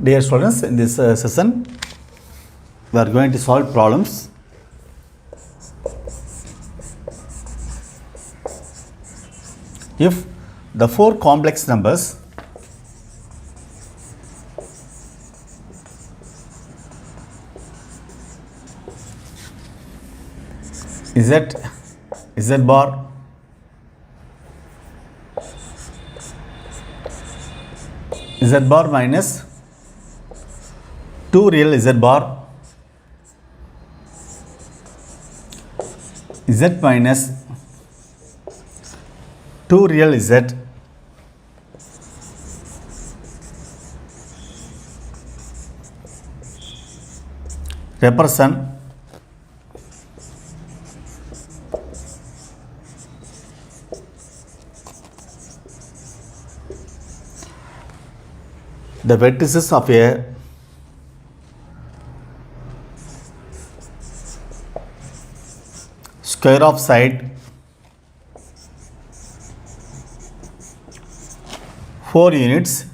Dear students, in this session we are going to solve problems. If the four complex numbers z bar minus 2 real z bar z minus 2 real z represent the vertices of a square of side 4 units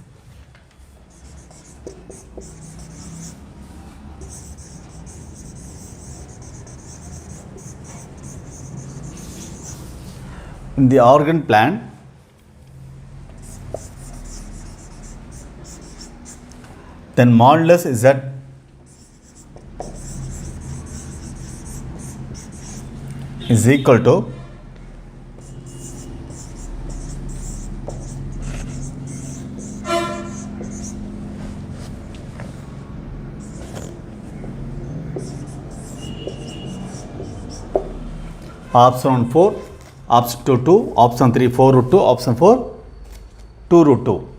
in the organ plan then modulus z is equal to option 4, option 2, option 3 4 root 2, option 4 2 root 2.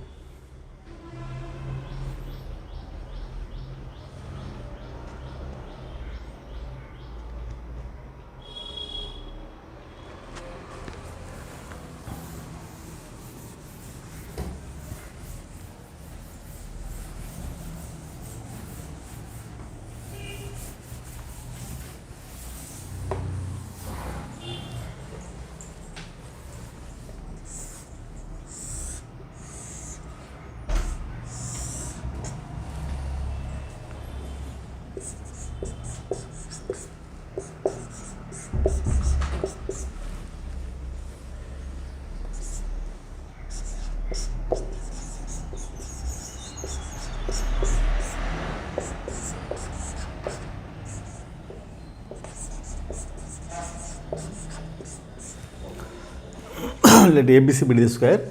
Let ABC be the square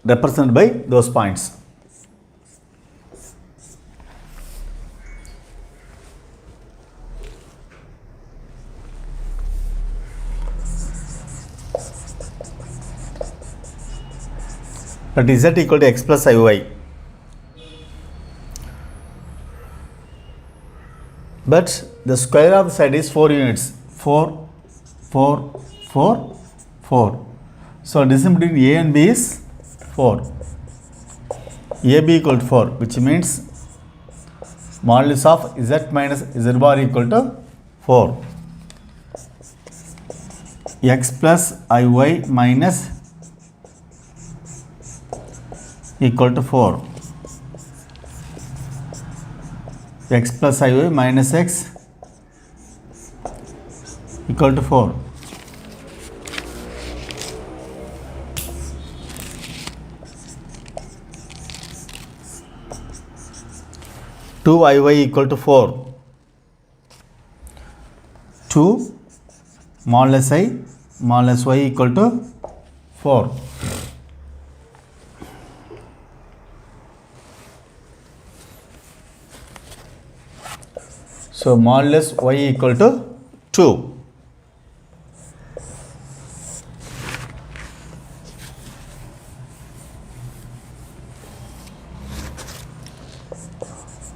represented by those points. Let z equal to x plus iy. But the square of the side is 4 units. 4, 4, 4, 4. So distance between A and B is 4. AB equal to 4, which means modulus of z minus z bar equal to 4. X plus iy minus equal to 4. X plus iy minus x equal to 4. Two iy equal to 4. 2 modulus I modulus y equal to 4. So modulus y equal to 2.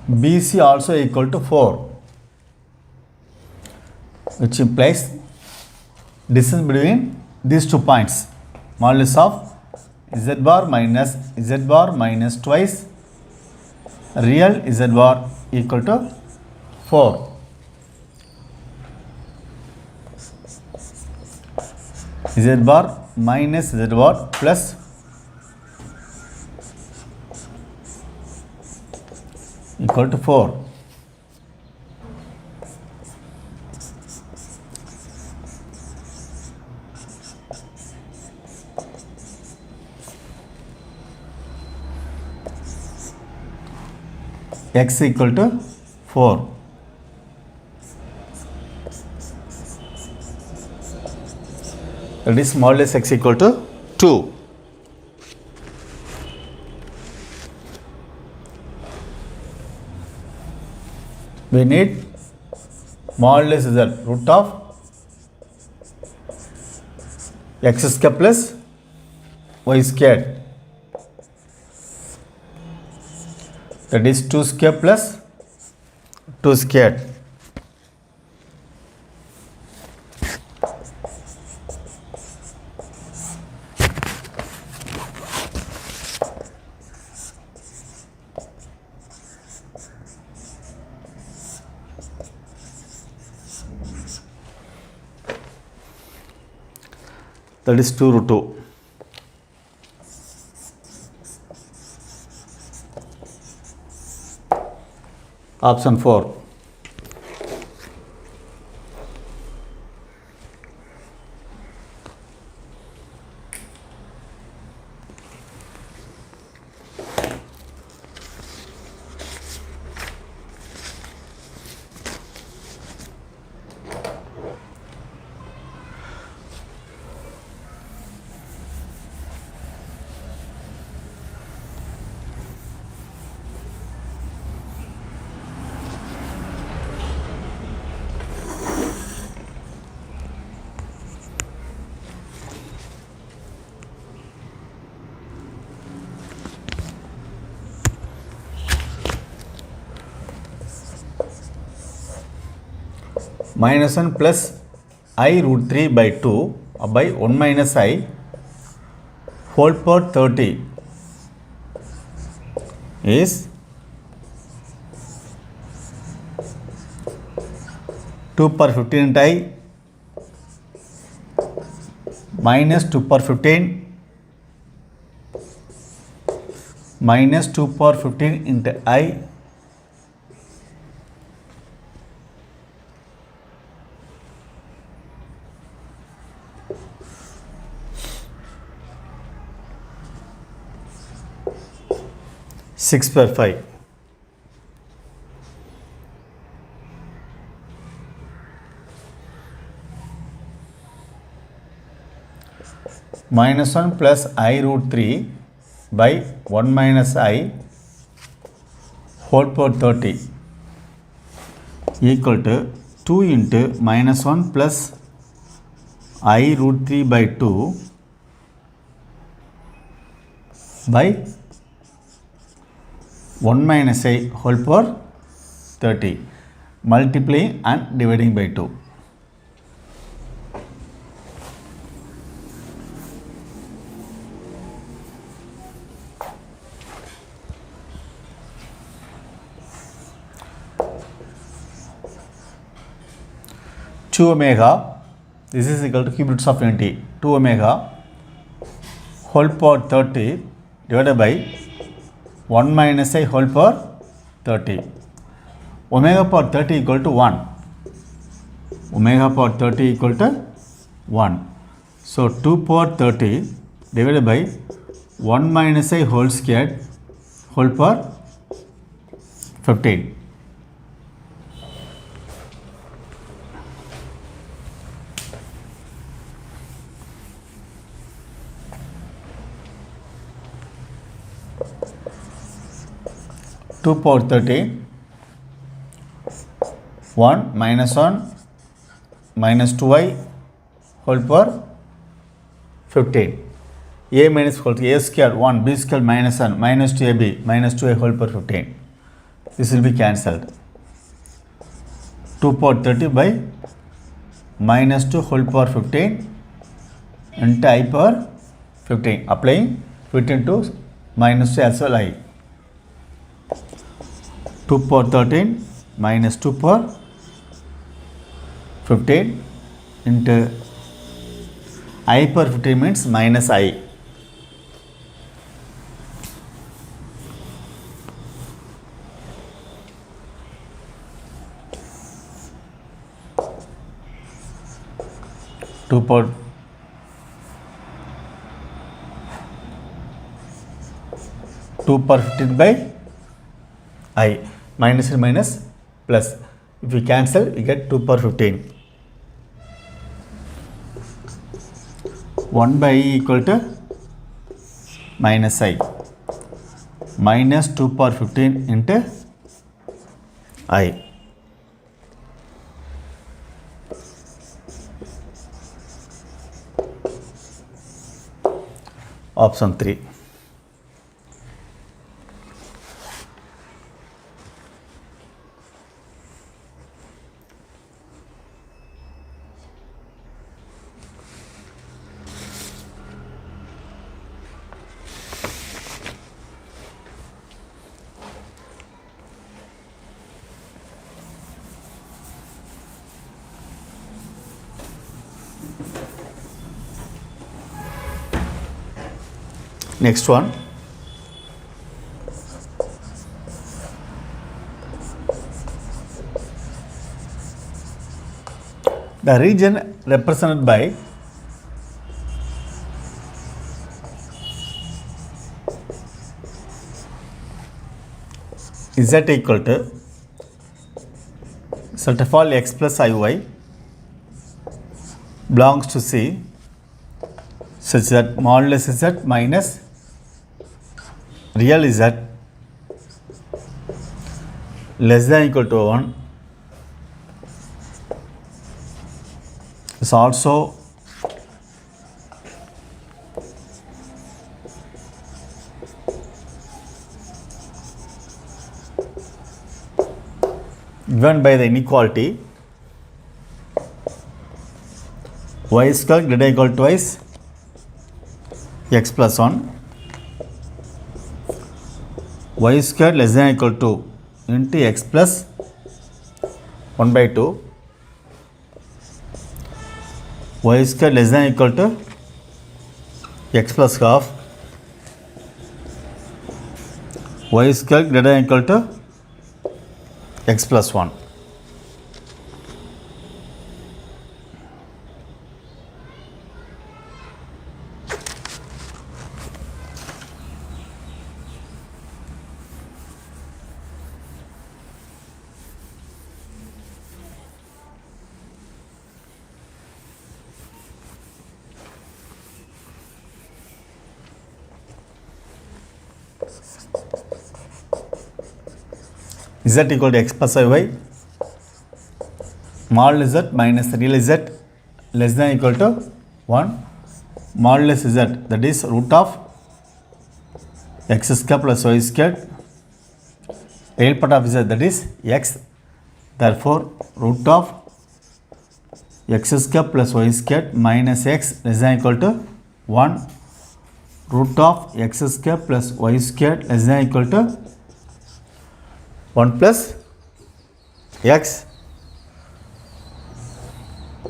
BC also equal to 4, which implies distance between these 2 points modulus of z bar minus twice real z bar equal to 4. Z bar minus Z bar plus equal to 4. X equal to 4. That is modulus x equal to 2. We need modulus is the root of x square plus y squared. That is 2 square plus 2 squared. That is 2 root 2. Option 4. Minus 1 plus I root 3 by 2 by 1 minus I whole power 30 is 2 power 15 into I minus 2 power 15 minus 2 power 15 into I six per 5. Minus 1 plus I root 3 by 1 minus I whole power 30 equal to 2 into minus 1 plus I root 3 by 2 by 1 minus I whole power 30 multiplying and dividing by 2. Two omega, this is equal to cube roots of unity. 2 omega whole power 30 divided by 1 minus I whole power 30. Omega power 30 equal to 1. Omega power 30 equal to 1. So 2 power 30 divided by 1 minus I whole squared whole power 15. Two power 30, 1 minus 1 minus 2i whole power 15. A minus equal to a square 1 b square minus 1 minus 2ab minus 2i whole power 15. This will be cancelled. 2 power 30 by minus 2 whole power 15 into I power 15. Applying 15 to minus 2 as well I. 2 power 13 minus 2 power 15 into I power 15 means minus I. 2 power 2 power 15 by I. Minus and minus plus. If we cancel, we get 2 power 15. 1 by I equal to minus I. Minus 2 power 15 into I. Option 3. Next one. The region represented by Z equal to set of all x plus iy belongs to C such that modulus Z minus real Z less than equal to 1 is also given by the inequality y square greater than equal to twice x plus 1 y square less than equal to into x plus 1 by 2 y square less than equal to x plus half y square greater than equal to x plus 1. Z equal to x plus iy modulus Z minus real Z less than equal to 1 modulus Z, that is root of x square plus y square, real part of Z, that is x, therefore root of x square plus y square minus x less than equal to 1 root of x square plus y square less than equal to 1 plus x,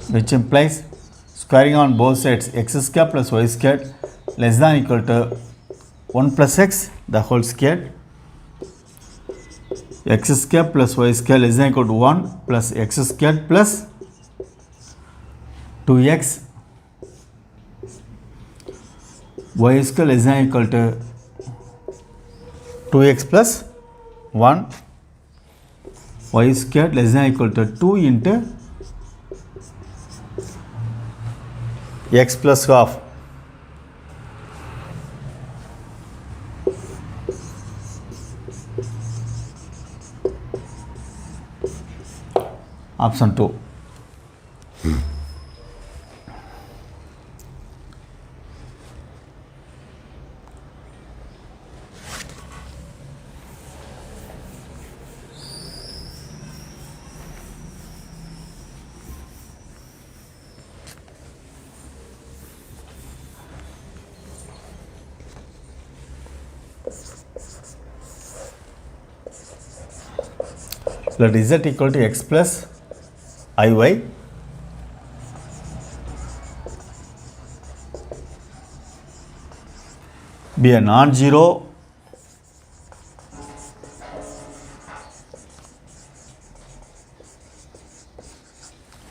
which implies squaring on both sides x square plus y square less than equal to 1 plus x the whole square, x square plus y square less than equal to 1 plus x square plus 2x y square less than equal to 2x plus 1 y square less than equal to 2 into x plus half. Option 2. Let Z equal to x plus iy be a non-zero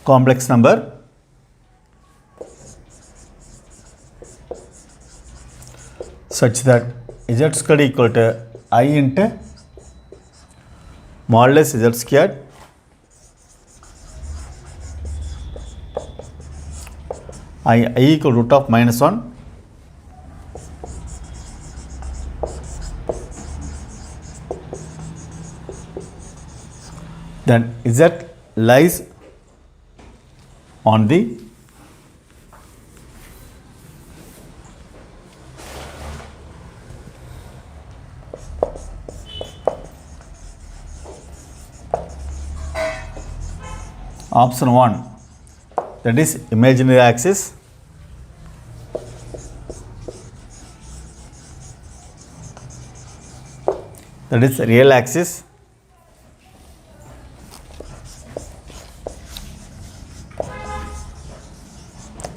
complex number such that z squared equal to I into modulus z squared I equal root of minus 1 then z lies on the option 1, that is imaginary axis, that is real axis,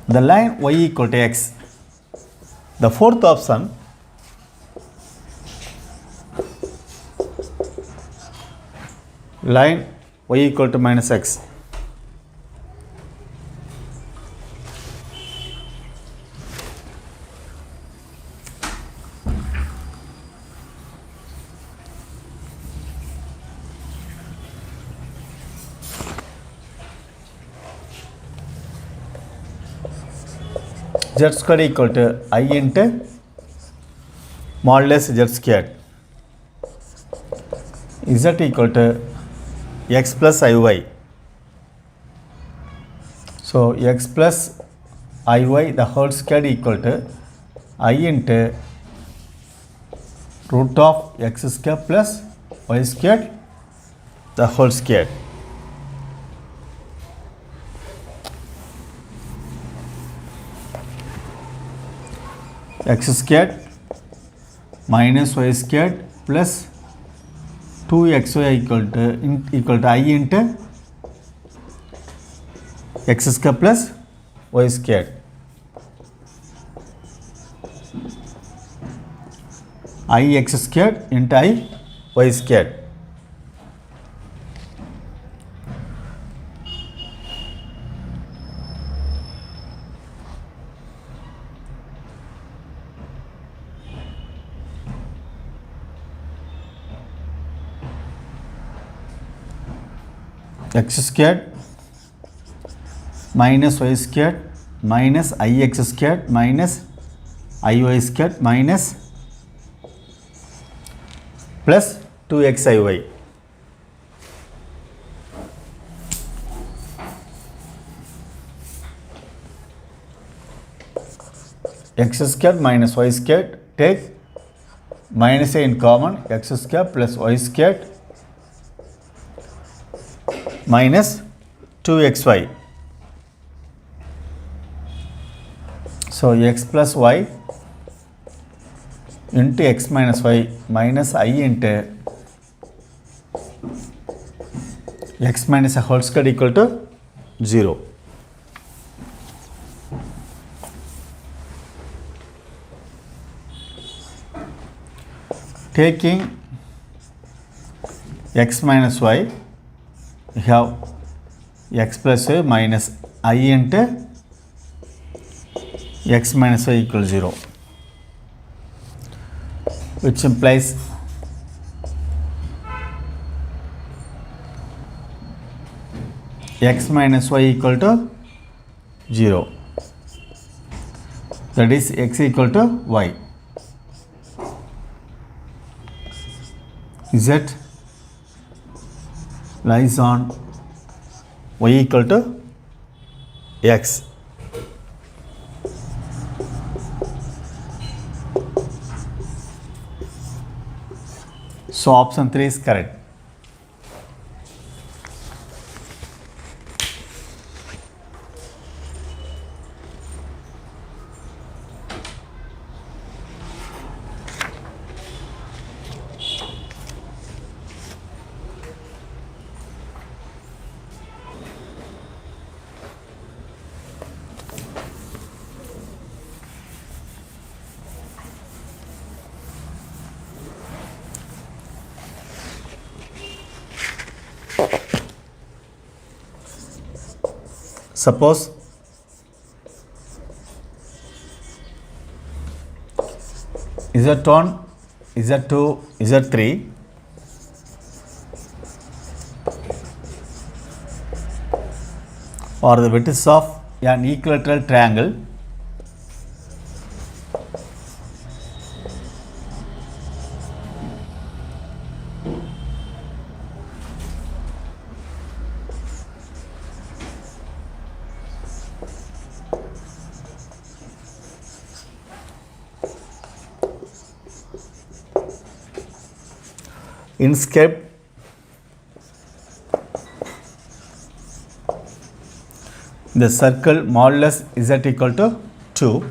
the line y equal to x. The fourth option, line y equal to minus x. Z squared equal to I into modulus z squared. Z equal to x plus iy. So x plus iy the whole squared equal to I into root of x squared plus y squared the whole squared. X squared minus y squared plus 2xy equal to I into x squared plus y squared. I x squared into I y squared. X squared minus y squared minus ix squared minus iy squared minus plus 2xiy. X squared minus y squared, take minus a in common, x squared plus y squared minus 2xy. So x plus y into x minus y minus I into x minus a whole squared equal to 0. Taking x minus y, we have x plus y minus I into x minus y equals 0, which implies x minus y equal to 0, that is x equal to y. Z lies on y equal to x. So option 3 is correct. Suppose Z1, Z2, Z3 are the vertices of an equilateral triangle inscribed the circle modulus z equal to 2.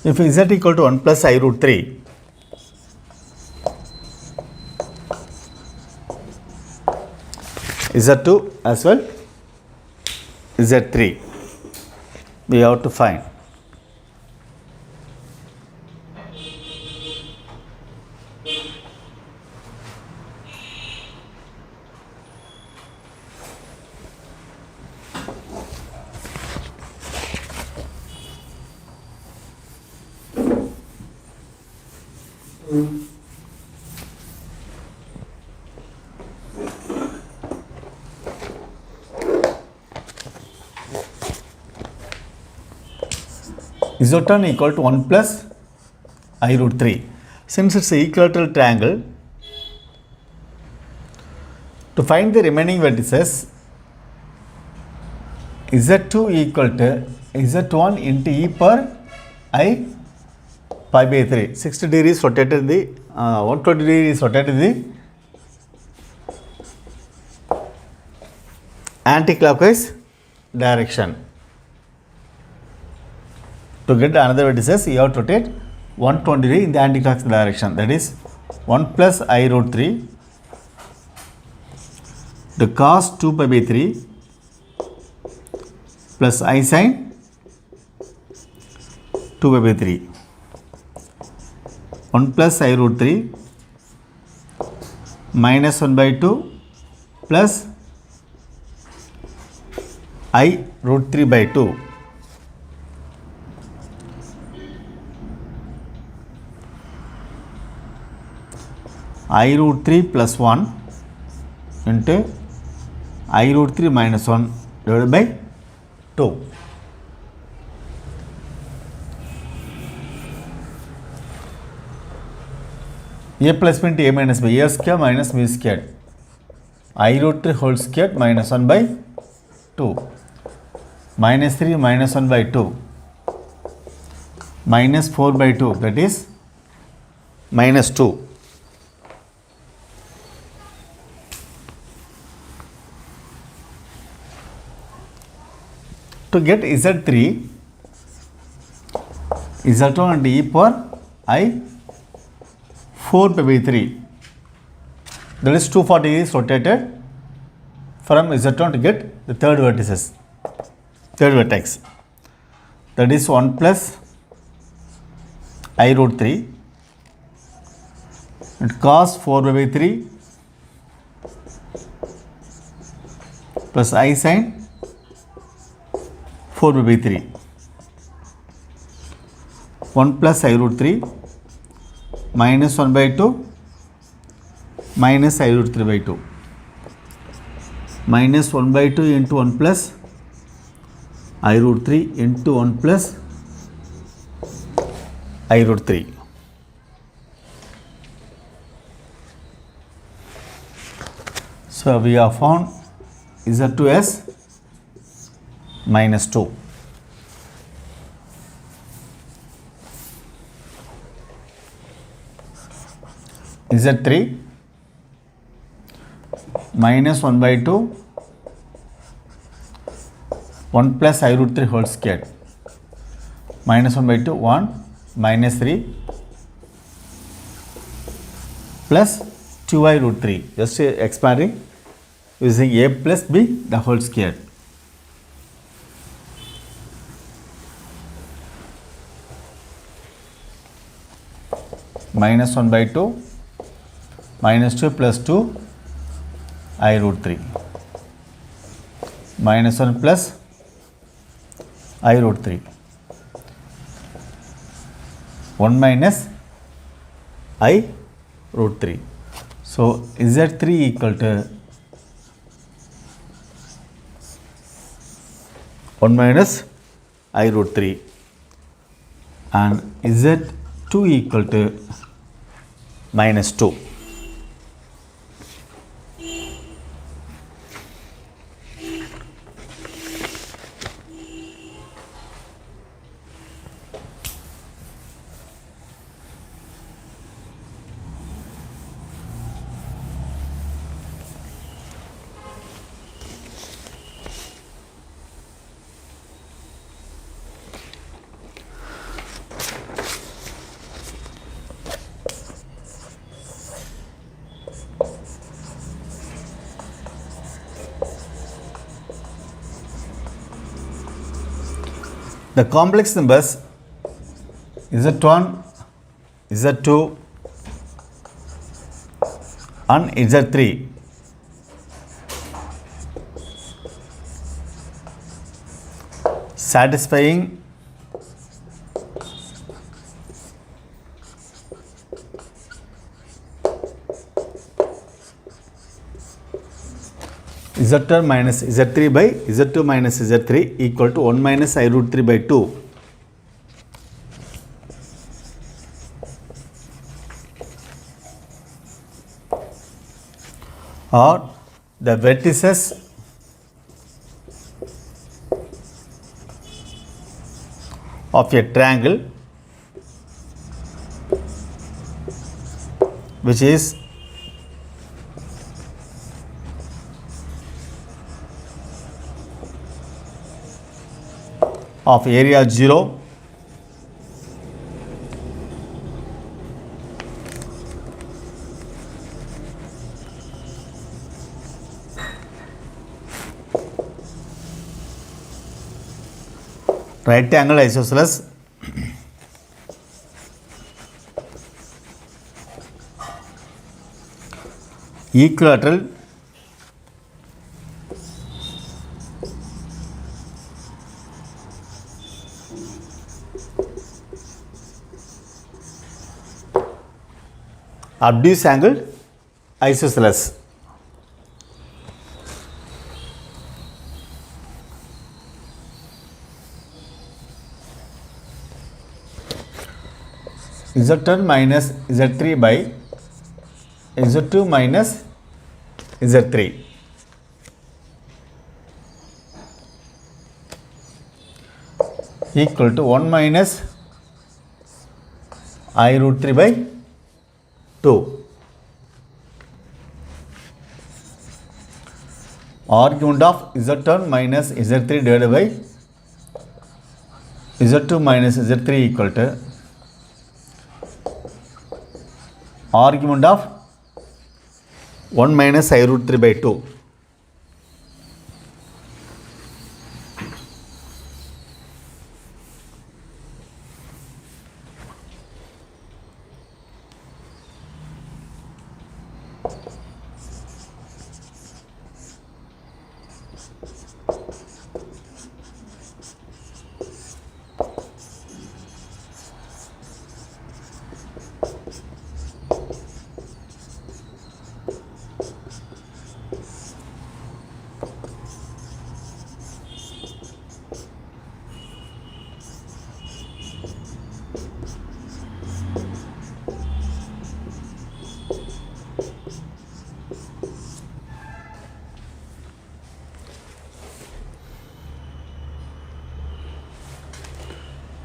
If z equal to 1 plus I root 3, z2 as well z3 we have to find. Z1 equal to 1 plus I root 3. Since it's an equilateral triangle, to find the remaining vertices, Z2 equal to Z1 into e power I pi by 3. 60 degrees rotated in the 120 degrees rotated in the anti-clockwise direction. To get another vertices, you have to rotate 120 degree in the anti-clockwise direction. That is 1 plus I root 3 to cos 2 pi by 3 plus I sin 2 pi by 3. 1 plus I root 3 minus 1 by 2 plus I root 3 by 2. I root 3 plus 1 into I root 3 minus 1 divided by 2. A plus b into a minus b, a square minus b squared. I root 3 whole squared minus 1 by 2. Minus 3 minus 1 by 2. Minus 4 by 2, that is minus 2. To get Z3, Z1 and e power I 4 pi by 3. That is 240 degrees rotated from Z1 to get the third vertex. That is 1 plus I root 3 and cos 4 pi by 3 plus I sin 4 pi by 3. 1 plus I root 3 minus 1 by 2 minus I root 3 by 2. Minus 1 by 2 into 1 plus I root 3 into 1 plus I root 3. So we have found Z2 as minus 2. Z3 minus 1 by 2 1 plus I root 3 whole squared minus 1 by 2 1 minus 3 plus 2I root 3, just expanding using a plus b the whole squared. Minus 1 by 2 minus 2 plus 2 I root 3 minus 1 plus I root 3. 1 minus I root 3. So Z3 equal to 1 minus I root 3 and Z2 equal to minus 2. The complex numbers Z1, Z2 and Z3 satisfying Z1 minus Z3 by Z2 minus Z3 equal to 1 minus I root 3 by 2. Or the vertices of a triangle which is of area 0 right angle isosceles equilateral obtuse angle isosceles. Z1 minus Z3 by Z2 minus Z3 equal to 1 minus I root 3 by 2. Argument of Z1 minus Z3 divided by Z2 minus Z3 equal to argument of 1 minus I root 3 by 2.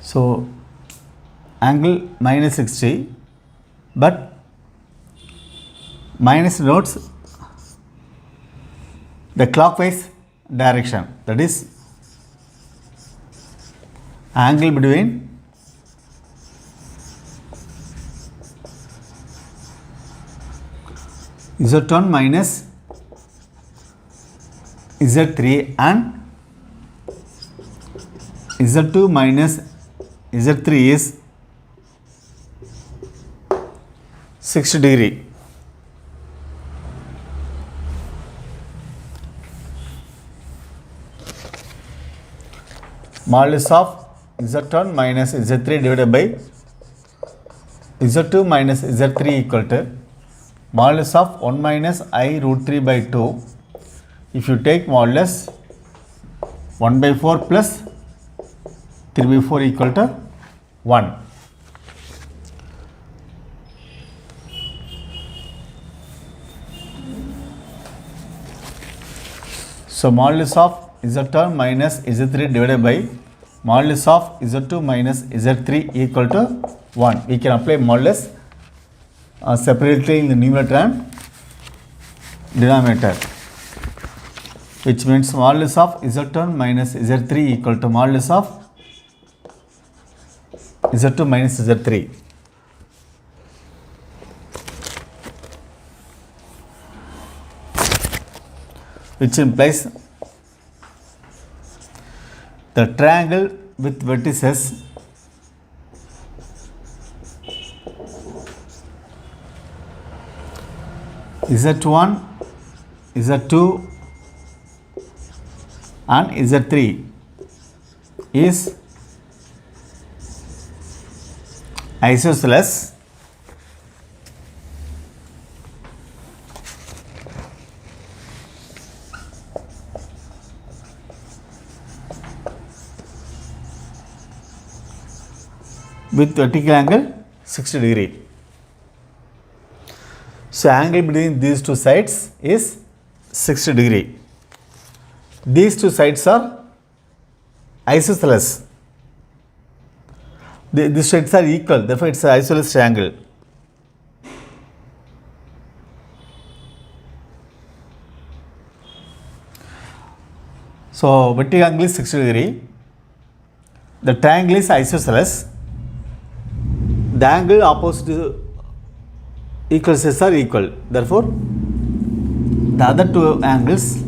So angle minus 60, but minus denotes the clockwise direction, that is angle between Z1 minus Z3 and Z2 minus Z3 is 60 degree. modulus of z1 minus z3 divided by z2 minus z3 equal to modulus of 1 minus I root 3 by 2. If you take modulus 1 by 4 plus 3 by 4 equal to 1. So modulus of z1 minus z3 divided by modulus of z2 minus z3 equal to 1. We can apply modulus separately in the numerator and denominator, which means modulus of z1 minus z3 equal to modulus of z2 minus z3. Which implies the triangle with vertices z1, z2 and z3 is isosceles with vertical angle 60 degree. So angle between these two sides is 60 degree. These two sides are isosceles. These sides are equal, therefore it's an isosceles triangle. So vertical angle is 60 degree. The triangle is isosceles. The angle opposite equal sides are equal. Therefore, the other two angles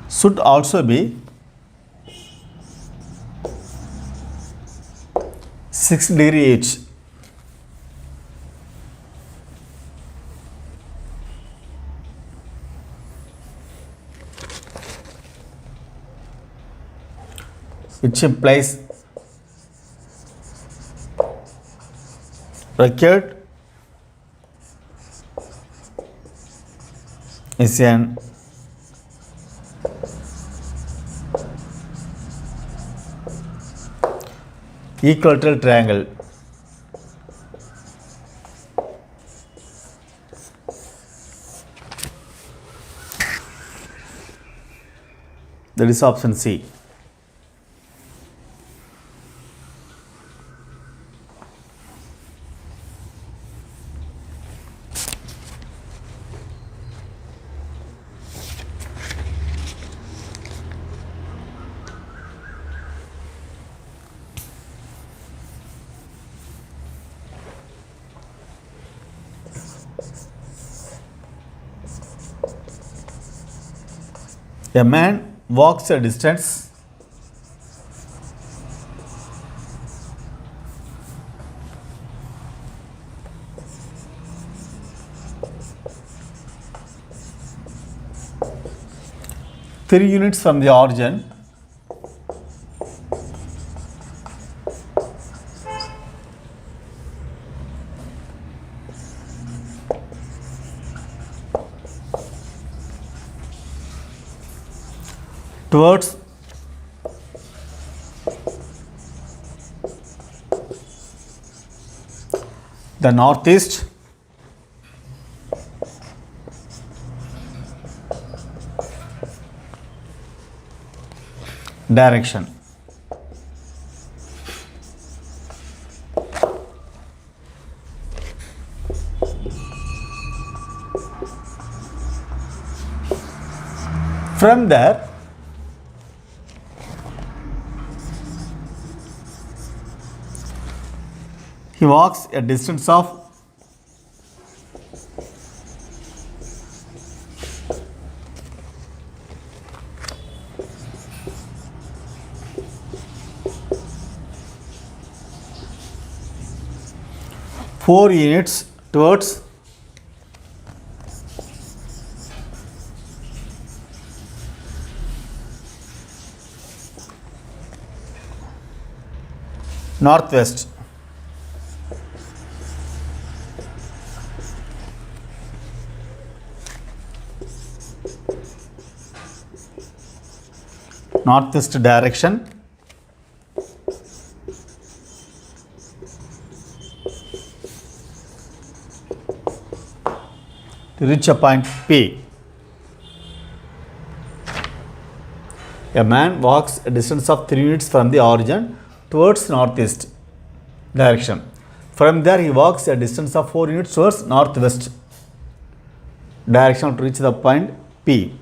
should also be 6 degree each. Which implies required is an equilateral triangle. That is option C. A man walks a distance three units from the origin towards the northeast direction. From there, he walks a distance of 4 units towards northwest. Northwest direction. To reach a point P. A man walks a distance of 3 units from the origin towards northeast direction. From there he walks a distance of 4 units towards northwest direction to reach the point P.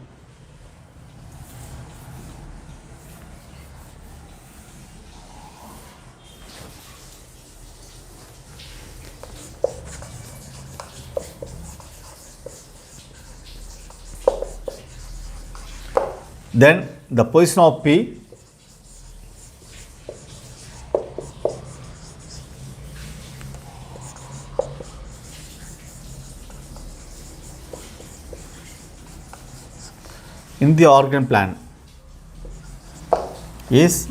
Then the position of P in the organ plan is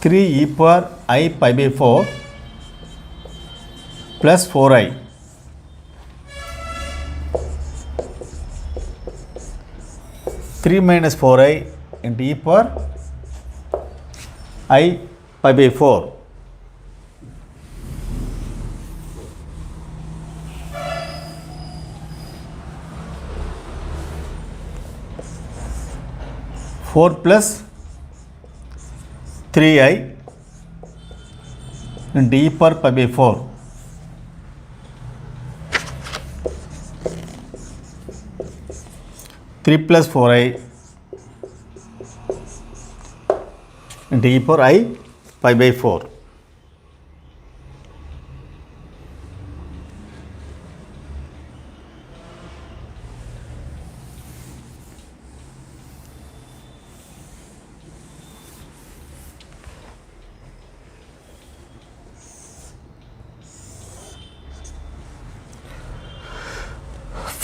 3 e power I pi by 4 plus 4i (3 minus 4i into e power I pi by 4). Four plus 3i into e power pi by 4. Three plus 4i into e power I pi by 4.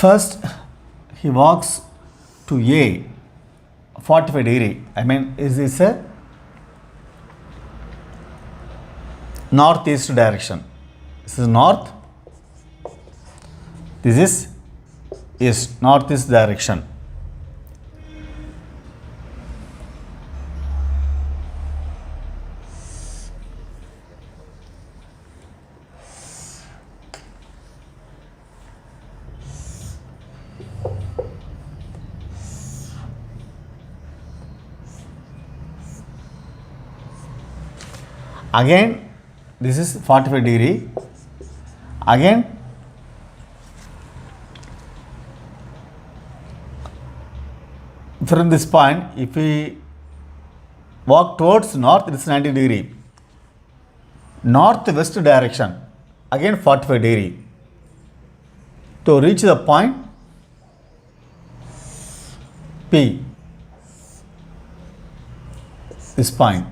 First, he walks to A 45 degree. I mean, is this a northeast direction? This is north. This is east, northeast direction. Again, this is 45 degree. Again, from this point, if we walk towards north, it is 90 degree. Northwest direction, again 45 degree. To reach the point P, this point.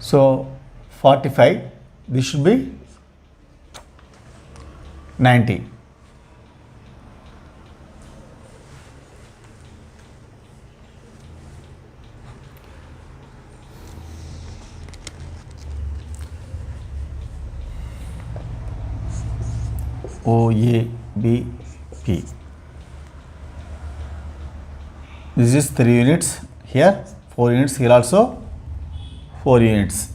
So 45, this should be 90. O, A, B, P. This is 3 units here, 4 units here also, 4 units.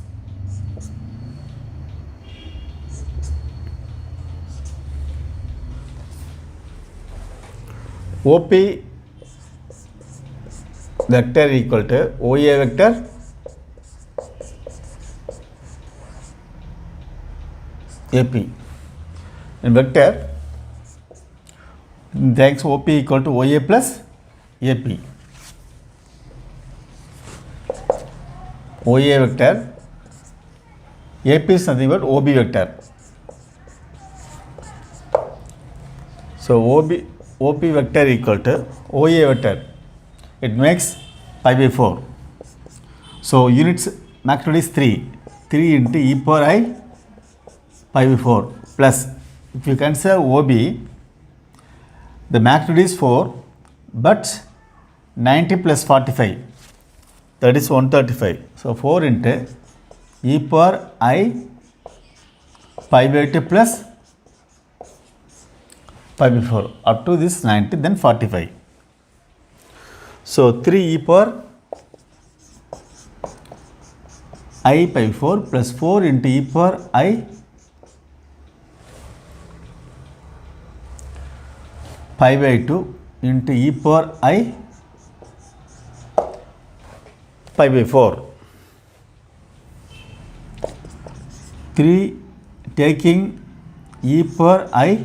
OP vector equal to OA vector AP. In vector, thanks OP equal to OA plus AP. OA vector, AP is nothing but OB vector. So OP vector equal to OA vector. It makes pi by 4. So units magnitude is 3. 3 into e power I pi by 4 plus, if you consider OB, the magnitude is 4 but 90 plus 45, that is 135. So 4 into e power I pi by 2 plus pi by 4 up to this 90, then 45. So 3 e power I pi 4 plus 4 into e power I pi by 2 into e power I pi by 4. 3 taking e power I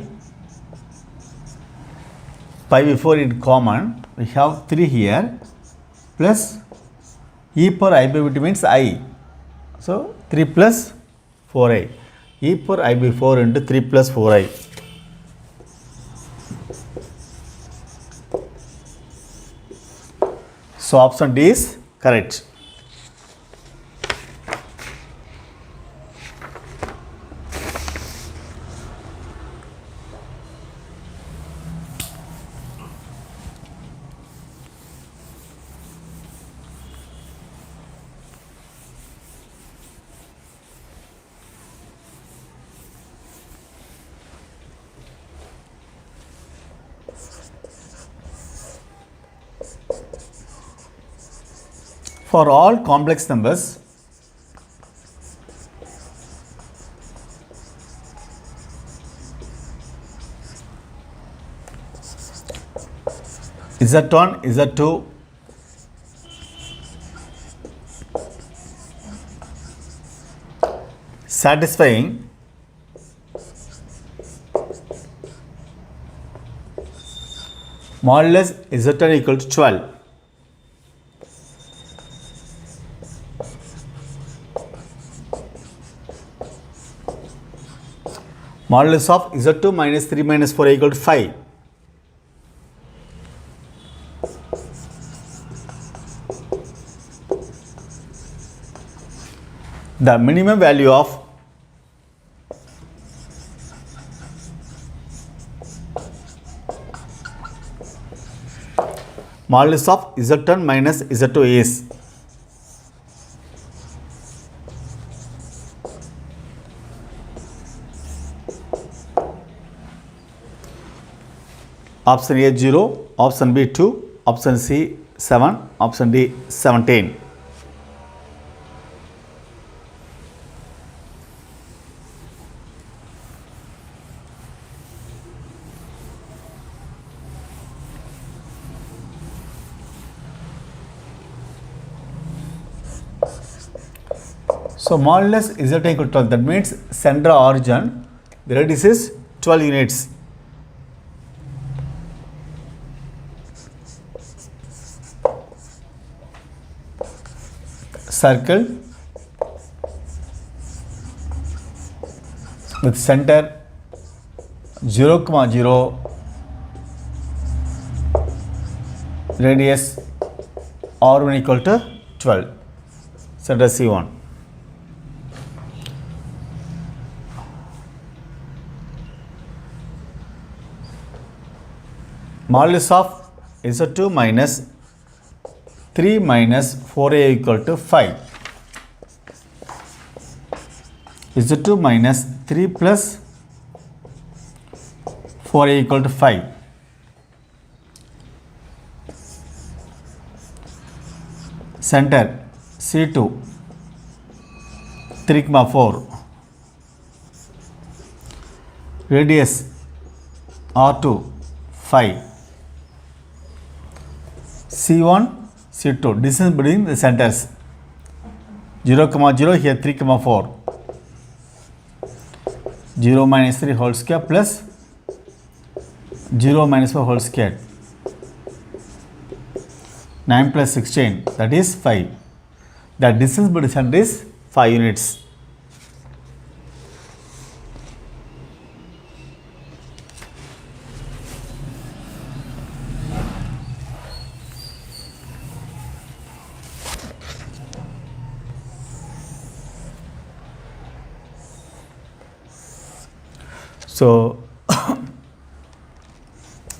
pi by 4 in common, we have 3 here plus e power I by 2 means I. So 3 plus 4i. E power I by 4 into 3 plus 4i. So option D is correct. For all complex numbers, Z1, Z2, satisfying modulus Z1 equal to 12. Modulus of Z2 minus 3 minus 4 equal to 5. The minimum value of modulus of Z1 minus Z2 is option A 0, option B 2, option C 7, option D 17. So modulus Z equal to 12, that means center origin, the radius is 12 units. Circle with center 0, 0, radius R1 equal to 12, center C1. Modulus of Z2 minus 3 minus 4a equal to 5. Z2 minus 3 plus 4a equal to 5. Center C2 3, 4. Radius R2 5. C1, C2, distance between the centers 0, 0, here 3, 4. 0 minus 3 whole square plus 0 minus 4 whole square. 9 plus 16, that is 5. The distance between centers is 5 units. So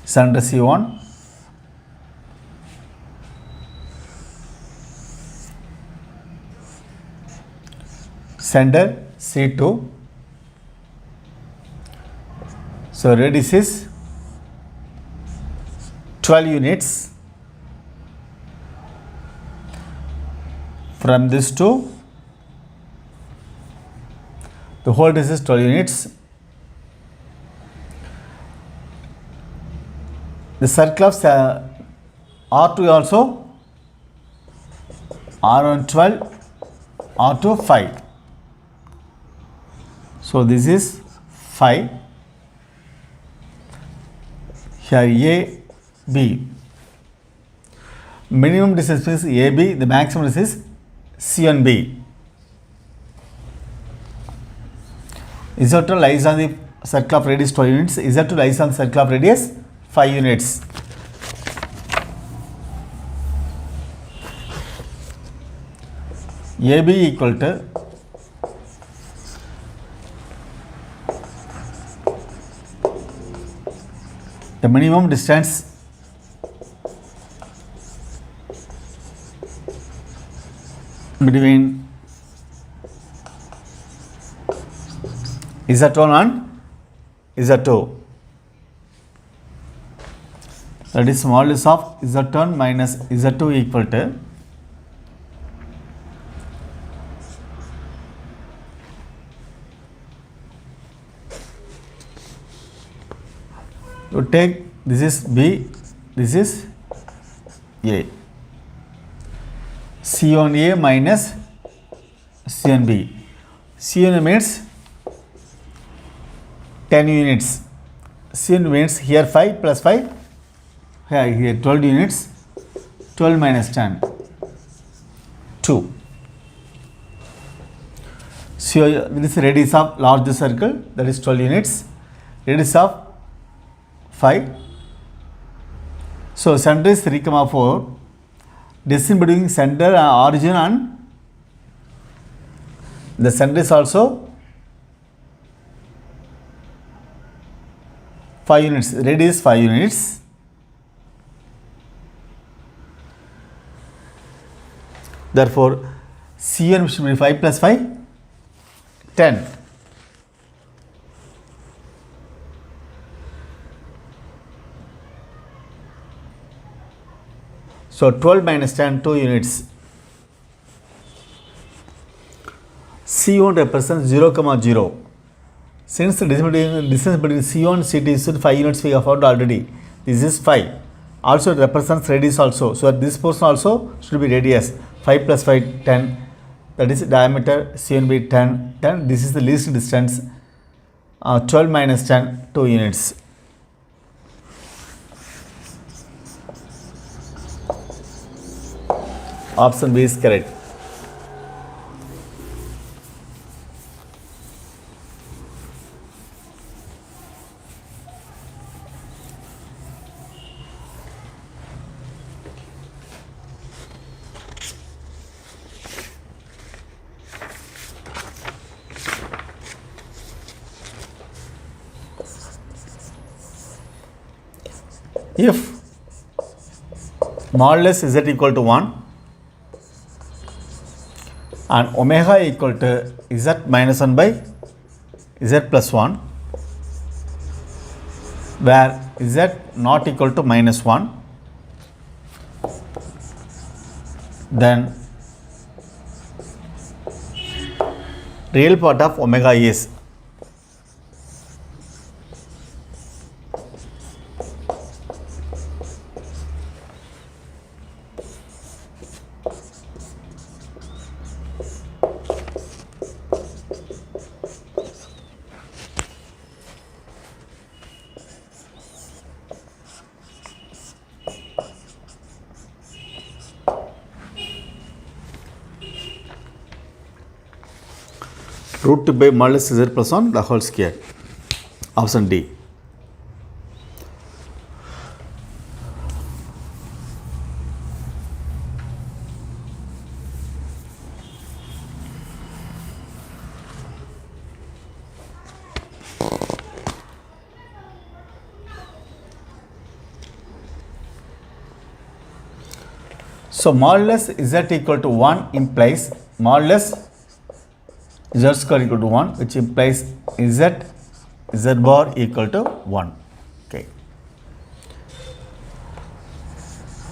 center C1, center C2. So radius is 12 units from this to the whole distance 12 units. The circle of R2 also R1 12, R2 5. So this is 5. Here A, B. Minimum distance is AB, the maximum distance is C1B. Z2 lies on the circle of radius 12 units. Z2 lies on the circle of radius 5 units. AB equal to the minimum distance between Z1 and Z2. That is modulus of Z1 minus Z2 equal to you take this is B, this is A. C1A minus C1B. C1 means 10 units. C1 means here 5 plus 5. Here 12 units. 12 minus 10. 2. So this is radius of large circle, that is 12 units. Radius of 5. So center is 3, 4. Distance between center and origin and the center is also 5 units. Radius 5 units. Therefore, C1 should be 5 plus 5, 10. So 12 minus 10, 2 units. C1 represents 0, 0. Since the distance between C1 and C2 is 5 units, we have found already. This is 5. Also it represents radius also. So this portion also should be radius. 5 plus 5, 10. That is diameter C1 be 10. 10. This is the least distance. 12 minus 10, 2 units. Option B is correct. If modulus Z equal to 1 and omega equal to Z minus 1 by Z plus 1, where Z not equal to minus 1, then real part of omega is root 2 by modulus Z plus 1 the whole square. Option D. So modulus z equal to 1 implies modulus z square equal to 1, which implies z bar equal to 1. Okay.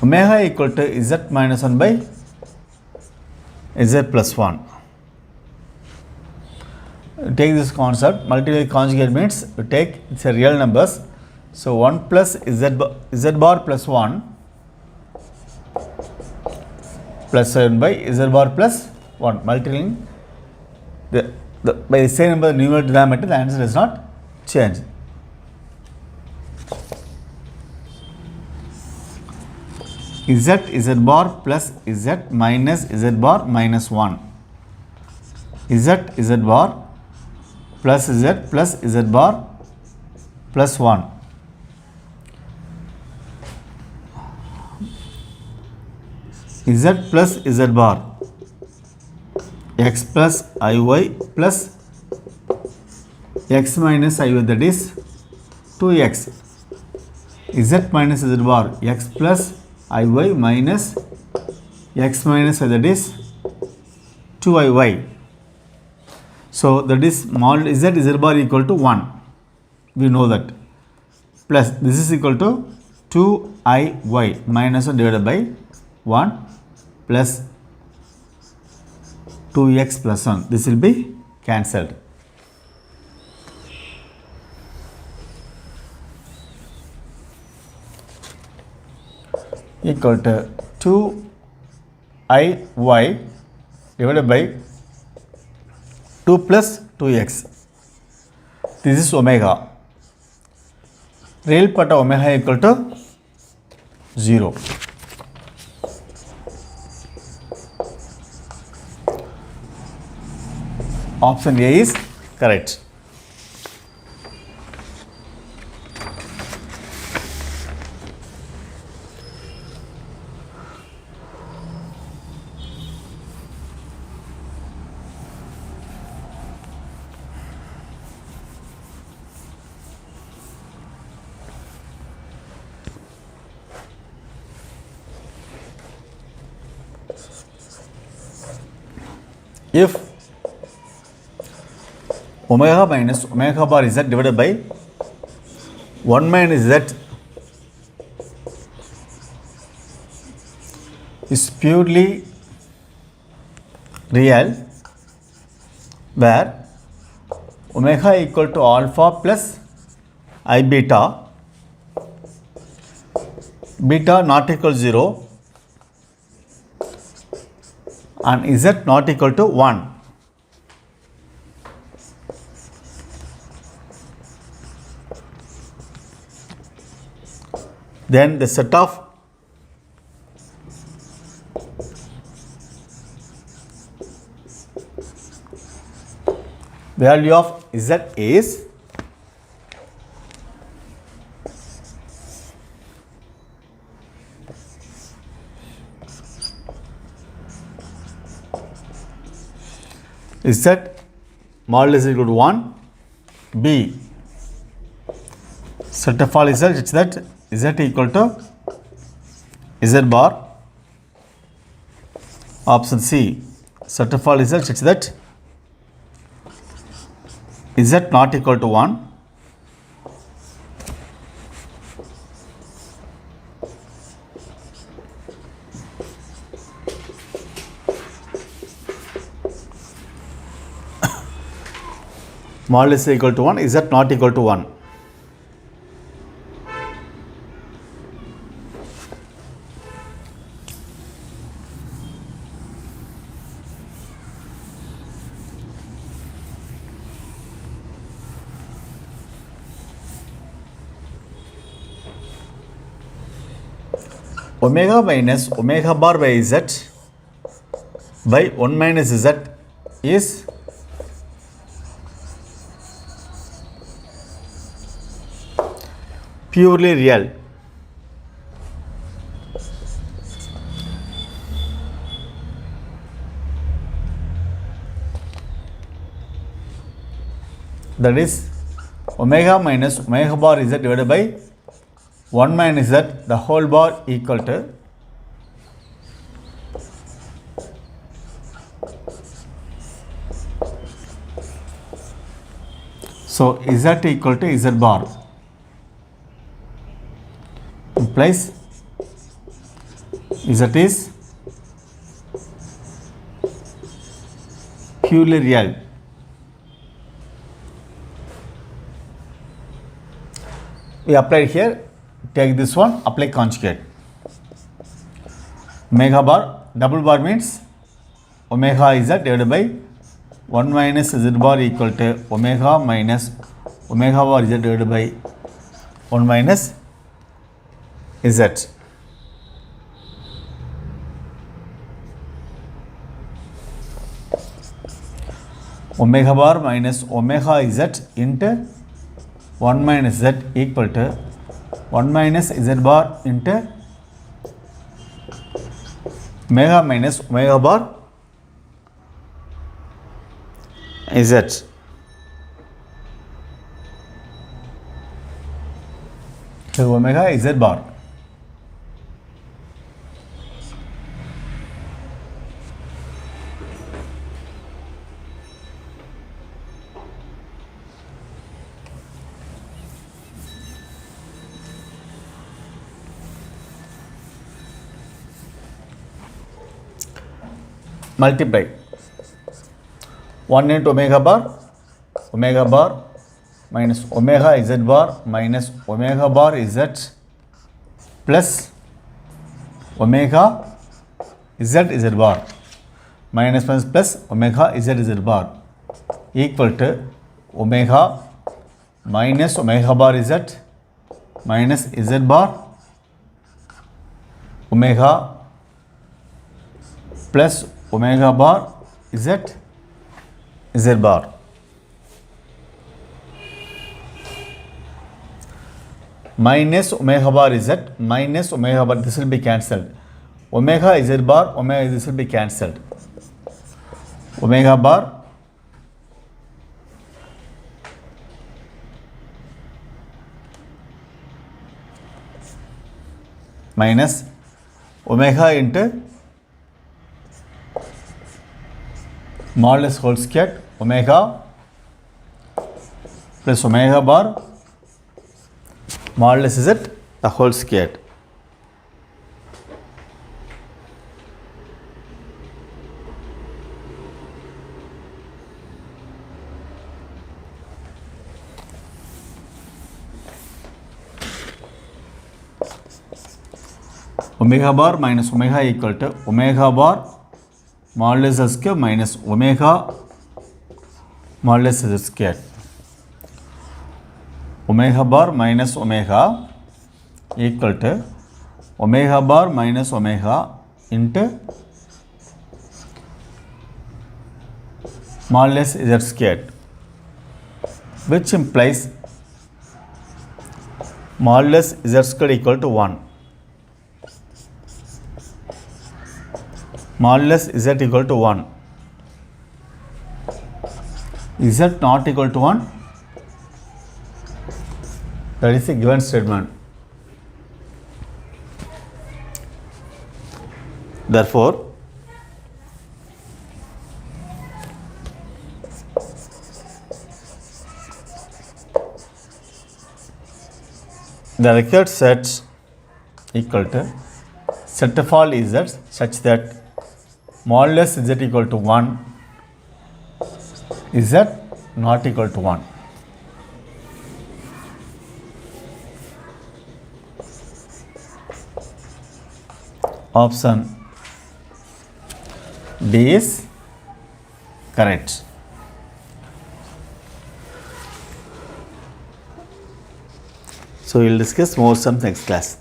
Omega equal to z minus 1 by z plus 1. Take this concept, multiply conjugate means you take it's a real numbers. So 1 plus z bar plus 1 plus 7 by z bar plus 1, multiplying by the same number numerator denominator, the answer does not change. Z bar plus z minus z bar minus 1. Z bar plus z bar plus 1. Z plus z bar x plus iy plus x minus iy, that is 2x. Z minus z bar x plus iy minus x minus y, that is 2iy. So that is mod z bar equal to 1. We know that. Plus this is equal to 2iy minus 1 divided by 1 plus 2x plus 1. This will be cancelled. Equal to 2iy divided by 2 plus 2x. This is omega. Real part of omega equal to 0. Option A is correct. If omega minus omega bar z divided by 1 minus z is purely real, where omega equal to alpha plus I beta, beta not equal to 0 and z not equal to 1. Then the set of value of z is z modulus equal to 1, b set of all z such that z equal to z bar. Option C, set of all z such that z not equal to 1. Modulus equal to 1, z not equal to 1. Omega minus omega bar by z by 1 minus z is purely real. That is omega minus omega bar z divided by 1 minus z the whole bar equal to So z equal to z bar implies z is purely real. We applied here, take this one, apply conjugate. Omega bar, double bar means omega z divided by 1 minus z bar equal to omega minus omega bar z divided by 1 minus z. Omega bar minus omega z into 1 minus z equal to 1 minus z bar into omega minus omega bar z. So omega z bar. Multiply 1 into omega bar minus omega z bar minus omega bar z plus omega z bar minus plus omega z bar equal to omega minus omega bar z minus z bar omega plus omega bar z bar. Minus omega bar z minus omega bar, this will be cancelled. Omega z bar omega, this will be cancelled. Omega bar minus omega into modulus whole squared omega plus omega bar modulus z the whole squared. Omega bar minus omega equal to omega bar modulus z square minus omega modulus z square. Omega bar minus omega equal to omega bar minus omega into modulus z square, which implies modulus z square equal to 1. Modulus z equal to 1. Is z not equal to 1? That is a given statement. Therefore, the required set equal to set of all z such that modulus z equal to 1, z not equal to 1. Option D is correct. So we will discuss more some next class.